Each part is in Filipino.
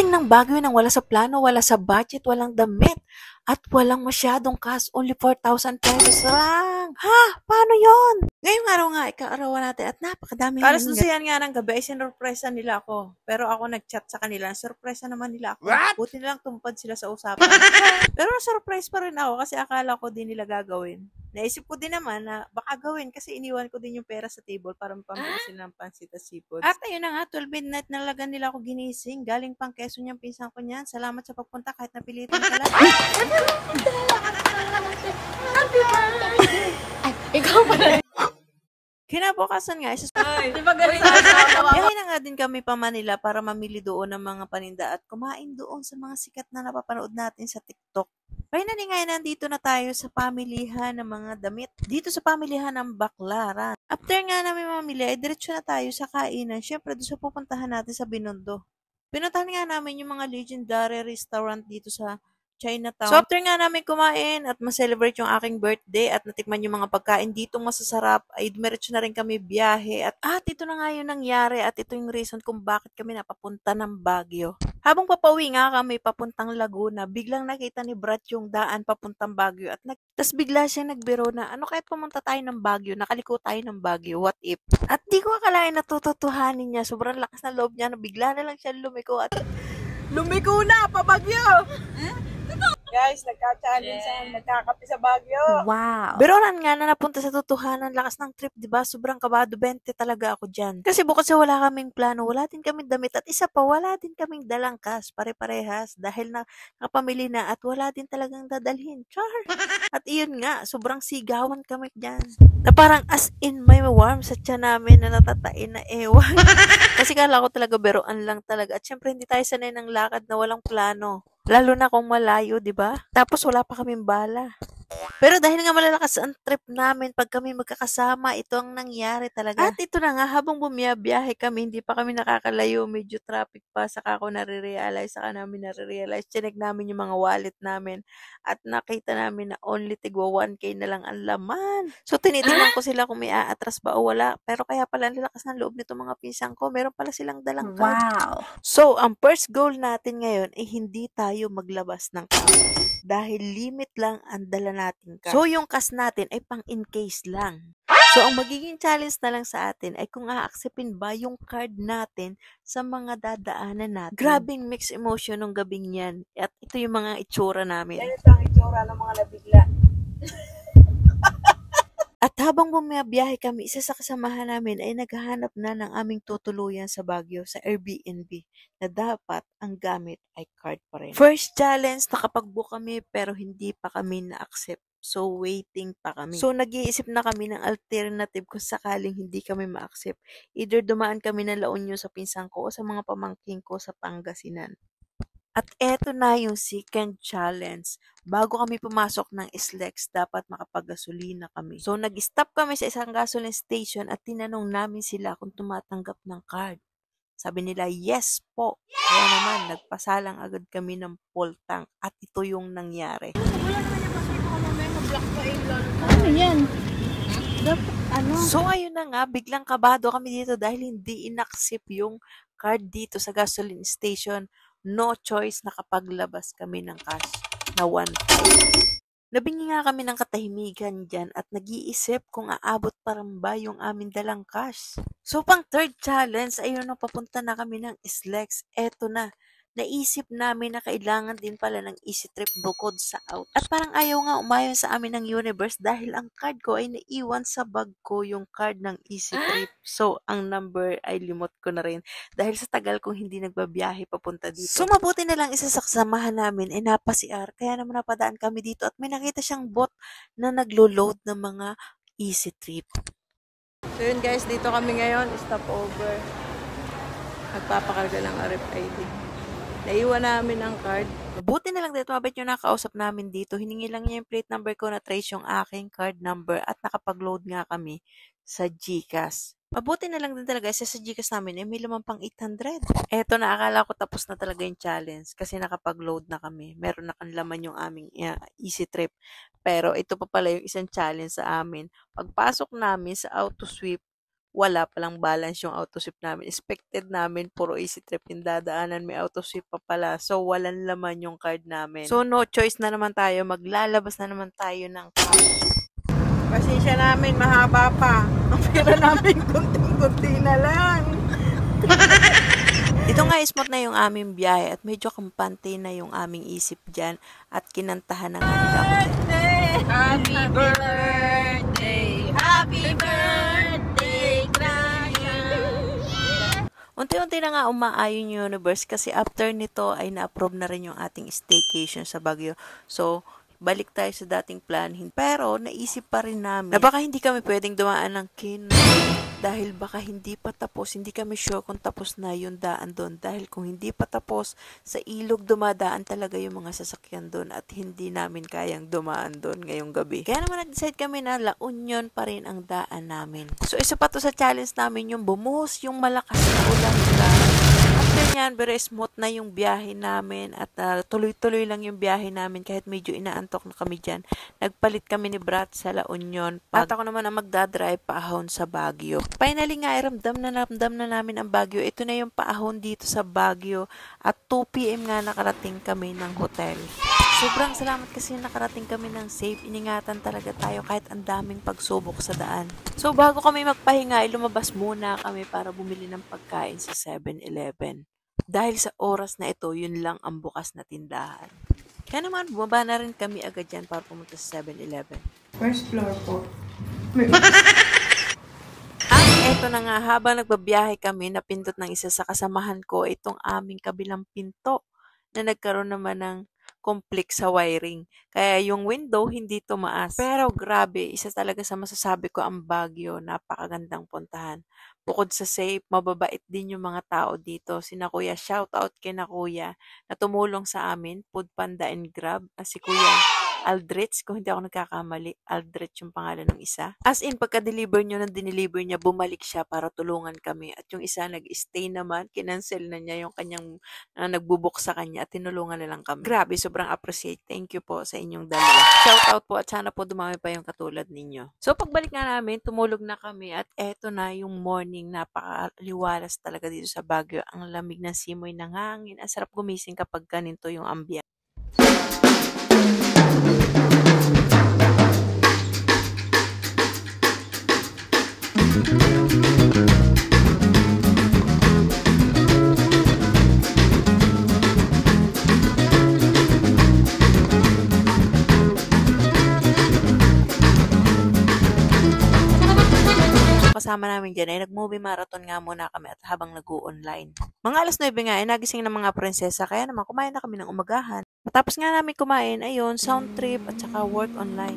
Dumating ng Baguio nang wala sa plano, wala sa budget, walang damit, at walang masyadong cash, only 4,000 pesos lang. Ha? Paano yon? Ngayong araw nga, ikaarawan natin at napakadami. Alas 12 nga ng gabi ay sinurpresa nila ako. Pero ako nag-chat sa kanila, surpresa naman nila ako. What? Buti nilang tumpad sila sa usapan. Pero na-surprise pa rin ako kasi akala ko din nila gagawin. Naisip ko din naman na baka gawin kasi iniwan ko din yung pera sa table para mapambili sila ng pansit at seafood. At ayun na nga, 12 midnight na lagan nila ako ginising. Galing pang Quezon yung pinsan ko niyan. Salamat sa pagpunta kahit napilitan ka lang. Happy birthday! Ay, ikaw pala. Kinabukasan nga, Di ba ganito? biyahe na nga din kami pa Manila para mamili doon ng mga paninda at kumain doon sa mga sikat na napapanood natin sa TikTok. Finally nga, nandito na tayo sa pamilihan ng mga damit. Dito sa pamilihan ng Baklaran. After nga namin mamili, ay diretso na tayo sa kainan. Siyempre, doon sa pupuntahan natin sa Binondo. Pinuntahan nga namin yung mga legendary restaurant dito sa Chinatown. So, after nga namin kumain at ma-celebrate yung aking birthday at natikman yung mga pagkain dito masasarap, ay dumiretso na rin kami biyahe. At ito na nga yung nangyari at ito yung reason kung bakit kami napapunta ng Baguio. Habang papauwi nga kami papuntang Laguna, biglang nakita ni Brat yung daan papuntang Baguio at tas bigla siya nagbiro na, ano kahit pumunta tayo ng Baguio, nakaliko tayo ng Baguio, what if? At di ko akalain na tututuhanin niya, sobrang lakas na loob niya na bigla na lang siya lumiko at lumiko na pa Baguio! Guys, nagka-challenge ang nagkakape sa Baguio. Wow. Beroran nga na napunta sa totohanan, lakas ng trip, di ba? Sobrang kabado, 20 talaga ako dyan. Kasi bukod sa wala kaming plano, wala din kaming damit at isa pa, wala din kaming dalang cash, pare-parehas dahil na nakapamili na at wala din talagang dadalhin. Char! At iyon nga, sobrang sigawan kami dyan. Na parang as in may warm sa tiyan namin na natatain na ewan. Kasi kala ko talaga beroan lang talaga. At syempre hindi tayo sanay ng lakad na walang plano. Lalo na kung malayo, di ba? Tapos wala pa kaming bala. Pero dahil nga malalakas ang trip namin pag kami magkakasama, ito ang nangyari talaga. At ito na nga, habang bumiyabiyahe kami, hindi pa kami nakakalayo, medyo traffic pa, saka namin nare-realize, chinek namin yung mga wallet namin at nakita namin na only tigwa 1K na lang ang laman. So tinitingnan ko sila kung may aatras ba o wala, pero kaya pala lakas ng loob nito mga pinsan ko, meron pala silang dalang card. Wow. So, ang first goal natin ngayon ay hindi tayo maglabas ng cash. Dahil limit lang ang dala natin cash. So, yung cash natin ay pang in case lang. So, ang magiging challenge na lang sa atin ay kung a-acceptin ba yung card natin sa mga dadaanan natin. Grabing mixed emotion ng gabing yan. At ito yung mga itsura namin. Ito ang itsura ng mga nabigla. At habang bumiyabiyahe kami, isa sa kasamahan namin ay naghahanap na ng aming tutuluyan sa Baguio sa Airbnb na dapat ang gamit ay card pa rin. First challenge, nakapag-book kami pero hindi pa kami na-accept. So, waiting pa kami. So, nag-iisip na kami ng alternative kung sakaling hindi kami ma-accept. Either dumaan kami ng La Union sa pinsan ko o sa mga pamangking ko sa Pangasinan. At eto na yung second challenge. Bago kami pumasok ng SLEX, dapat makapag-gasolina kami. So, nag-stop kami sa isang gasoline station at tinanong namin sila kung tumatanggap ng card. Sabi nila, yes po. Kaya naman, nagpasalang agad kami ng full tank at ito yung nangyari. Ano yan? So, ayun na nga, biglang kabado kami dito dahil hindi in-accept yung card dito sa gasoline station. No choice, nakapaglabas kami ng cash na 1.5. Nabingi nga kami ng katahimikan dyan at nag-iisip kung aabot pa rin ba yung aming dalang cash. So, pang third challenge, ayun na papunta na kami ng SLEX. Eto na. Naisip namin na kailangan din pala ng easy trip bukod sa out. At parang ayaw nga umayon sa amin ng universe dahil ang card ko ay naiwan sa bag ko yung card ng easy trip. So, ang number ay limot ko na rin dahil sa tagal kong hindi nagbabiyahe papunta dito. So, mabuti na lang isa sa kasamahan namin ay napa-CR. Kaya naman napadaan kami dito at may nakita siyang bot na naglo-load ng mga easy trip. So, yun guys, dito kami ngayon, stop over. Nagpapakarga ng RFID. Naiwan namin ang card. Mabuti na lang dito, mabait yung nakausap namin dito. Hiningi lang niya yung plate number ko na trace yung aking card number at nakapag-load nga kami sa GCash. Mabuti na lang din talaga sa GCash namin may laman pang 800. Eto na, akala ko tapos na talaga yung challenge kasi nakapag-load na kami. Meron na kang laman yung aming easy trip. Pero ito pa pala yung isang challenge sa amin. Pagpasok namin sa auto sweep, wala palang balance yung autosweep namin. Expected namin, puro easy trip yung dadaanan, may autosweep pa pala. So, walang laman yung card namin. So, no choice na naman tayo. Maglalabas na naman tayo ng cash. Pasensya namin, mahaba pa. Ang pera namin, kunting-kunti na lang. Ito nga, smooth na yung aming biyahe at medyo kampante na yung aming isip dyan at kinantahan na nga nila ako. Happy birthday! Happy birthday, Gracia! Unti-unti na nga umaayon yung universe kasi after nito ay na-approve na rin yung ating staycation sa Baguio. So, balik tayo sa dating planhin. Pero, naisip pa rin namin na baka hindi kami pwedeng dumaan ng dahil baka hindi pa tapos, hindi kami sure kung tapos na yung daan doon. Dahil kung hindi pa tapos, sa ilog dumadaan talaga yung mga sasakyan doon at hindi namin kayang dumaan doon ngayong gabi. Kaya naman nag-decide kami na La Union pa rin ang daan namin. So isa pa to sa challenge namin yung bumuhos yung malakas na ulan. After nyan, very smooth na yung biyahe namin at tuloy-tuloy lang yung biyahe namin kahit medyo inaantok na kami dyan. Nagpalit kami ni Brat sa La Union at ako naman ang magdadrive paahon sa Baguio. Finally nga, ramdam na namin ang Baguio. Ito na yung paahon dito sa Baguio at 2 p.m. nga nakarating kami ng hotel. Sobrang salamat kasi nakarating kami ng safe. Iningatan talaga tayo kahit ang daming pagsubok sa daan. So bago kami magpahinga, lumabas muna kami para bumili ng pagkain sa 7-Eleven. Dahil sa oras na ito, yun lang ang bukas na tindahan. Kaya naman, bumaba na rin kami agad dyan para pumunta sa 7-Eleven. First floor po. Eto na nga, habang nagbabiyahe kami, napindot ng isa sa kasamahan ko itong aming kabilang pinto na nagkaroon naman ng conflict sa wiring. Kaya yung window hindi tumaas. Pero grabe, isa talaga sa masasabi ko ang Baguio, napakagandang puntahan. Bukod sa safe, mababait din yung mga tao dito. Sina Kuya, shout out kay na Kuya na tumulong sa amin, Food Panda and Grab. Si Kuya Aldrich, kung hindi ako nagkakamali, Aldrich yung pangalan ng isa. As in, pagka-deliver nyo nang dineliver niya, bumalik siya para tulungan kami. At yung isa nag-stay naman, kinancel na niya yung kanyang nagbubuk sa kanya at tinulungan na lang kami. Grabe, sobrang appreciate. Thank you po sa inyong dalawa. Shout out po at sana po dumami pa yung katulad ninyo. So, pagbalik nga namin, tumulog na kami at eto na yung morning. Napakaliwalas talaga dito sa Baguio. Ang lamig ng simoy ng hangin. Ang sarap gumising kapag ganito yung ambience. Kasama namin dyan ay nag-movie marathon nga muna kami at habang nag-online. Mga alas 9 nga ay nagising ng mga prinsesa kaya naman kumain na kami ng umagahan. Matapos nga namin kumain, ayun, sound trip at saka work online.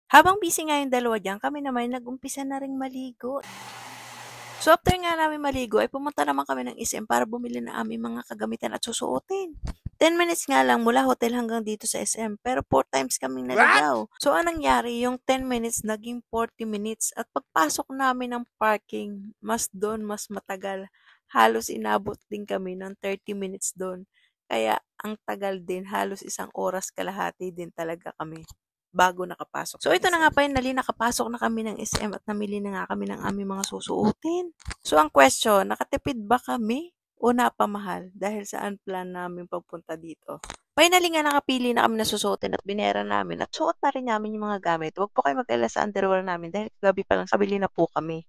Habang busy nga yung dalawa dyan, kami naman nag-umpisa na ring maligo. So after nga namin maligo, ay pumunta naman kami ng SM para bumili na aming mga kagamitan at susuotin. 10 minutes nga lang mula hotel hanggang dito sa SM, pero 4 times kaming naligaw. So anong nangyari, yung 10 minutes naging 40 minutes at pagpasok namin ng parking, mas matagal. Halos inabot din kami ng 30 minutes doon. Kaya ang tagal din, halos 1 oras kalahati din talaga kami bago nakapasok. So ito na nga finally, nakapasok na kami ng SM at namili na nga kami ng aming mga susuotin. So ang question, nakatipid ba kami o napamahal dahil saan plan namin pagpunta dito? Finally nga nakapili na kami na susuotin at binera namin at suot na rin namin yung mga gamit. Huwag po kayo mag-alala sa underwear namin dahil gabi pa lang kabili na po kami.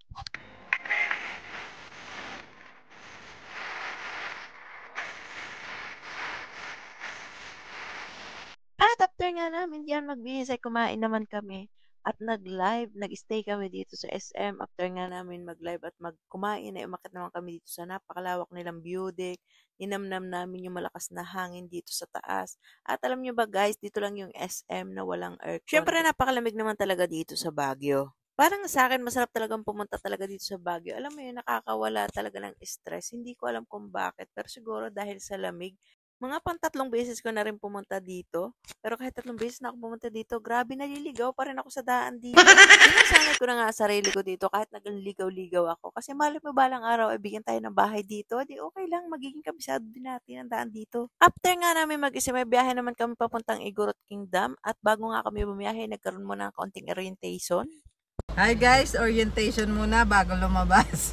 At after nga namin yan magbihis ay kumain naman kami at nag-stay kami dito sa SM. After nga namin mag-live at kumain ay umakyat naman kami dito sa napakalawak nilang view deck. Ninamnam namin yung malakas na hangin dito sa taas. At alam nyo ba guys, dito lang yung SM na walang aircon. Syempre napakalamig naman talaga dito sa Baguio. Parang sa akin, masarap talagang pumunta talaga dito sa Baguio. Alam mo yun, nakakawala talaga ng stress. Hindi ko alam kung bakit, pero siguro dahil sa lamig, Mga pang-3 beses ko na rin pumunta dito. Pero kahit 3 beses na ako pumunta dito, grabe naliligaw pa rin ako sa daan dito. Sinasanay ko na nga sarili ko dito kahit nagligaw-ligaw ako. Kasi malay mo balang araw ay bigyan tayo ng bahay dito. Di okay lang, magiging kabisado din natin ang daan dito. After nga namin mag-isa, may biyahe naman kami papuntang Igorot Kingdom. At bago nga kami bumiyahe, nagkaroon muna ng konting orientation. Hi guys, orientation muna bago lumabas.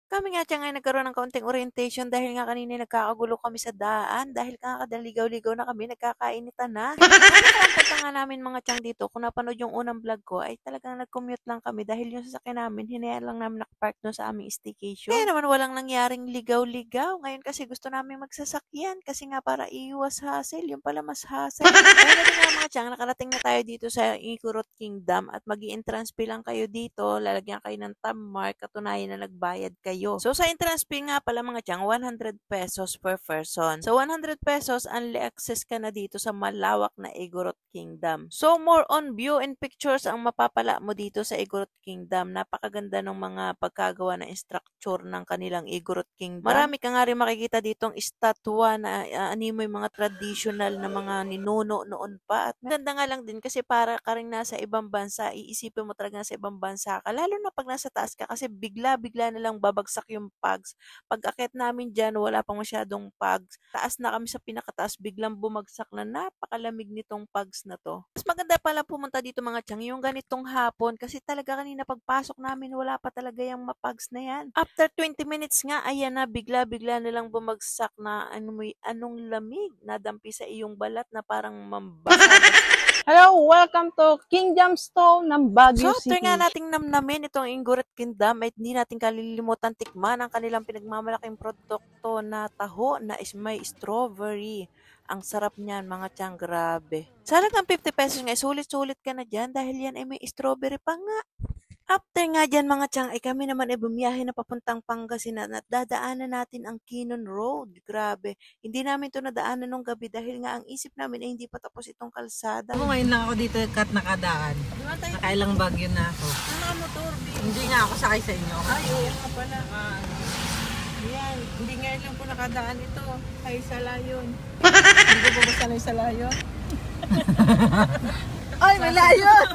Kami nga tiyan ngayon nagkaroon ng kaunting orientation dahil nga kanina nagkakagulo kami sa daan dahil kakadaligaw-ligaw na kami, nagkakainitan na. Ang punta nga namin mga tiyang dito, kung napanood yung unang vlog ko, ay talagang nag-commute lang kami dahil yung sasakyan namin, hinayaan lang namin nakapark doon sa aming staycation. Kaya naman walang nangyaring ligaw-ligaw. Ngayon kasi gusto namin magsasakyan kasi nga para iwas hassle, yung pala mas hassle. Kaya na din nga mga tiyang, nakarating na tayo dito sa Igorot Kingdom at mag-i-entrance fee lang kayo dito, lalagyan kayo ng thumb mark, katunayan na nagbayad kayo. So, sa entrance fee nga pala mga tiyang, 100 pesos per person. So, 100 pesos, only access ka na dito sa malawak na Igorot Kingdom. So, more on view and pictures ang mapapala mo dito sa Igorot Kingdom. Napakaganda ng mga pagkagawa na structure ng kanilang Igorot Kingdom. Marami ka nga rin makikita ditong estatwa na animo yung mga traditional na mga ninuno noon pa. At maganda nga lang din kasi para ka rin nasa ibang bansa, iisipin mo talaga nasa ibang bansa ka. Lalo na pag nasa taas ka kasi bigla-bigla na lang babagsak yung pags. Pag akit namin dyan, wala pang masyadong pags. Taas na kami sa pinakataas, biglang bumagsak na napakalamig nitong pags na to. Mas maganda pala pumunta dito mga tiyang, yung ganitong hapon kasi talaga kanina pagpasok namin, wala pa talaga yung mapags na yan. After 20 minutes nga, ayan na, bigla-bigla na lang bumagsak na anong lamig, nadampi sa iyong balat na parang mambasa. Hello, welcome to Kingdom Stone ng Baguio So, after City. nga nating namnamin itong Igorot Kingdom, ay hindi natin kalilimutan tikman ang kanilang pinagmamalaking produkto na taho na may strawberry. Ang sarap niyan, mga tiyang, grabe. Sa halagang 50 pesos nga, sulit-sulit ka na dyan dahil yan ay may strawberry pa nga. After nga dyan mga tiyang, ay kami naman ay bumiyahe na papuntang Pangasinan at dadaanan natin ang Kinon Road. Grabe. Hindi namin to nadaanan nung gabi dahil nga ang isip namin ay hindi pa tapos itong kalsada. Ngayon lang ako dito kat nakadaan. Nakailang bagyo na ako. Motor, Hindi nga ako sakay sa inyo. Ay, oo nga pala. Yan, hindi ngayon lang po nakadaan ito. Ay, sa layon. Hindi ko po ba sanay sa layon? Ay, may layon!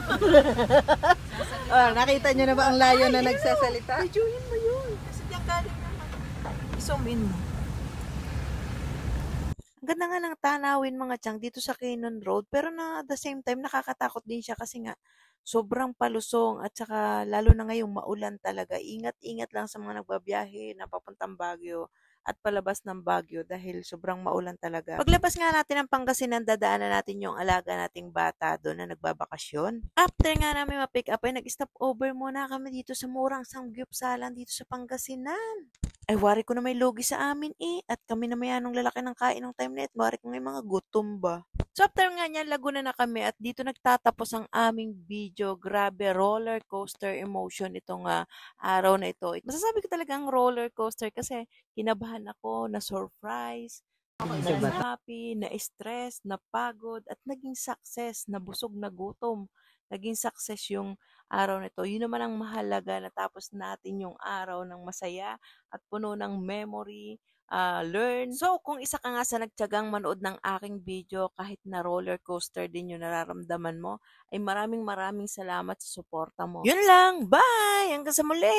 Nakita nyo na ba ang layon na nagsasalita? Videoin mo yun. Kasi diyan galing naman. I-zoom in mo. Ang ganda nga ng tanawin mga tiyang dito sa Kinon Road. Pero na at the same time, nakakatakot din siya kasi nga sobrang palusong at saka lalo na ngayong maulan talaga. Ingat-ingat lang sa mga nagbabiyahe na papuntang Baguio at palabas ng Baguio dahil sobrang maulan talaga. Paglabas nga natin ng Pangasinan, dadaanan natin yung alaga nating bata doon na nagbabakasyon. After nga namin ma-pick up ay nag-stop over muna kami dito sa murang samgyupsalan dito sa Pangasinan. Ay, wari ko na may lugi sa amin at kami na mayanong lalaki ng kain ng time na wari ko may mga gutom ba. So after nga niya, Laguna na kami at dito nagtatapos ang aming video. Grabe, roller coaster emotion itong araw na ito. Masasabi ko talagang roller coaster kasi kinabahan ako, na-surprise, na-happy, na-stress, napagod, at naging success, nabusog, na gutom. Naging success yung araw na ito. Yun naman ang mahalaga, natapos natin yung araw ng masaya at puno ng memory, learn. So, kung isa ka nga sa nagtiyagang manood ng aking video, kahit na roller coaster din yung nararamdaman mo, ay maraming salamat sa suporta mo. Yun lang! Bye! Hanggang sa muli!